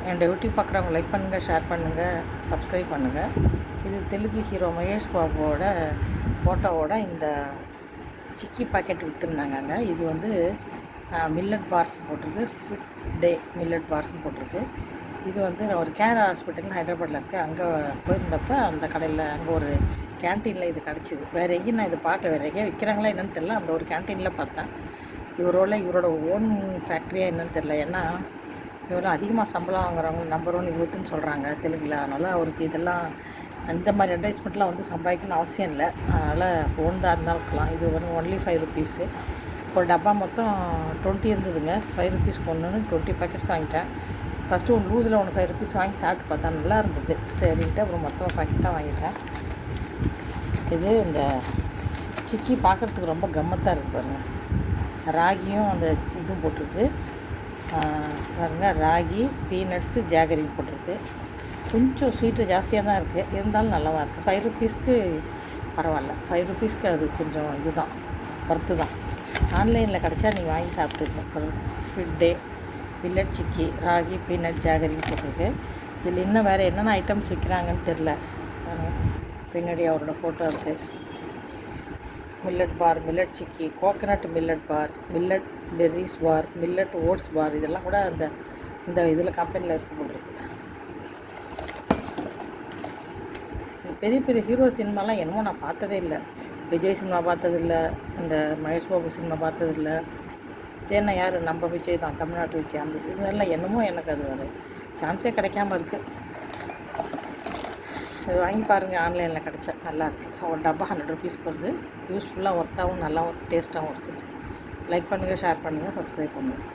என்னோடய யூடியூப் பார்க்குறவங்க லைக் பண்ணுங்கள், ஷேர் பண்ணுங்கள், சப்ஸ்கிரைப் பண்ணுங்கள். இது தெலுங்கு ஹீரோ மகேஷ் பாபுவோட ஃபோட்டோவோட இந்த சிக்கி பாக்கெட் விற்றுருந்தாங்கங்க. இது வந்து மில்லட் பார்ஸ் போட்டிருக்கு, ஃபிட் டே மில்லட் பார்ஸ்னு போட்டிருக்கு. இது வந்து ஒரு கேர் ஹாஸ்பிட்டல் ஹைதராபாத்தில் இருக்குது. அங்கே போயிருந்தப்போ அந்த கடையில் அங்கே ஒரு கேன்டீனில் இது கிடச்சிது. வேறு எங்கேயும் நான் இது பார்க்கல, வேறு எங்கேயும் விற்கிறாங்களா என்னென்னு தெரில. அந்த ஒரு கேன்டீனில் பார்த்தேன். இவரோட ஓன் ஃபேக்ட்ரியாக என்னென்னு தெரில. ஏன்னா இவ்வளோ அதிகமாக சம்பளம் வாங்குறவங்க நம்பர் 1 யூத்துன்னு சொல்கிறாங்க தெலுங்கில். அதனால் அவருக்கு இதெல்லாம் இந்த மாதிரி அட்வர்டைஸ்மெண்ட்லாம் வந்து சம்பாதிக்கணும்னு அவசியம் இல்லை. அதனால் ஓன் தான் இருந்தாலும் இருக்கலாம். இது வந்து ஒன்லி 5 ருபீஸு. ஒரு டப்பா மொத்தம் 20 இருந்ததுங்க. 5 ருபீஸ்க்கு ஒன்று 20 பேக்கெட்ஸ் வாங்கிட்டேன். ஃபஸ்ட்டு ஒன்று லூஸில் 5 ருபீஸ் வாங்கி சாப்பிட்டு பார்த்தா நல்லா இருந்தது. சரின்ட்டு அப்புறம் மொத்தமாக பாக்கெட்டாக வாங்கிட்டேன். இது இந்த சிக்கி பார்க்குறதுக்கு ரொம்ப கம்மத்தாக இருக்குது பாருங்கள். ராகியும் அந்த இதுவும் போட்டிருக்கு பாருங்கள். ராகி, பீனட்ஸு, ஜாகரி போட்டிருக்கு. கொஞ்சம் ஸ்வீட்டு ஜாஸ்தியாக தான் இருக்குது, இருந்தாலும் நல்லா தான் இருக்குது. 5 ருபீஸ்க்கு பரவாயில்ல. 5 ருபீஸ்க்கு அது கொஞ்சம் இதுதான், ஒர்த்து தான். ஆன்லைனில் கிடச்சா நீங்கள் வாங்கி சாப்பிட்டுருக்கோம். ஃபிட் டே மில்லட் சிக்கி, ராகி, பீனட், ஜாகரின்னு போட்டிருக்கு. இதில் இன்னும் வேறு என்னென்ன ஐட்டம்ஸ் விற்கிறாங்கன்னு தெரில. பின்னாடி அவரோட ஃபோட்டோ இருக்குது. மில்லட் பார், மில்லட் சிக்கி, கோகனட் மில்லட் பார், மில்லட் பெர்ரிஸ் பார், மில்லட் ஓட்ஸ் பார், இதெல்லாம் கூட இந்த இதில் கம்பெனியில் இருக்க போட்டிருக்கு. பெரிய பெரிய ஹீரோ சினிமாலாம் என்னமோ நான் பார்த்ததே இல்லை. விஜய் சினிமா பார்த்ததில்ல, இந்த மகேஷ் பாபு சினிமா பார்த்ததில்ல. விஜய்னா யார்? நம்ம விஜய் தான், தமிழ்நாட்டு விஜய். அந்த சினிமாலாம் என்னமோ எனக்கு அது ஒரு சான்ஸே கிடைக்காம இருக்குது. இது வாங்கி பாருங்கள், ஆன்லைனில் கிடச்சா நல்லாயிருக்கு. ஒரு டப்பா 100 ருபீஸ் வருது. யூஸ்ஃபுல்லாக ஒர்த்தாகவும் நல்லாவும் டேஸ்ட்டாகவும் இருக்குது. லைக் பண்ணுங்கள், ஷேர் பண்ணுங்கள், சப்ஸ்கிரைப் பண்ணுங்கள்.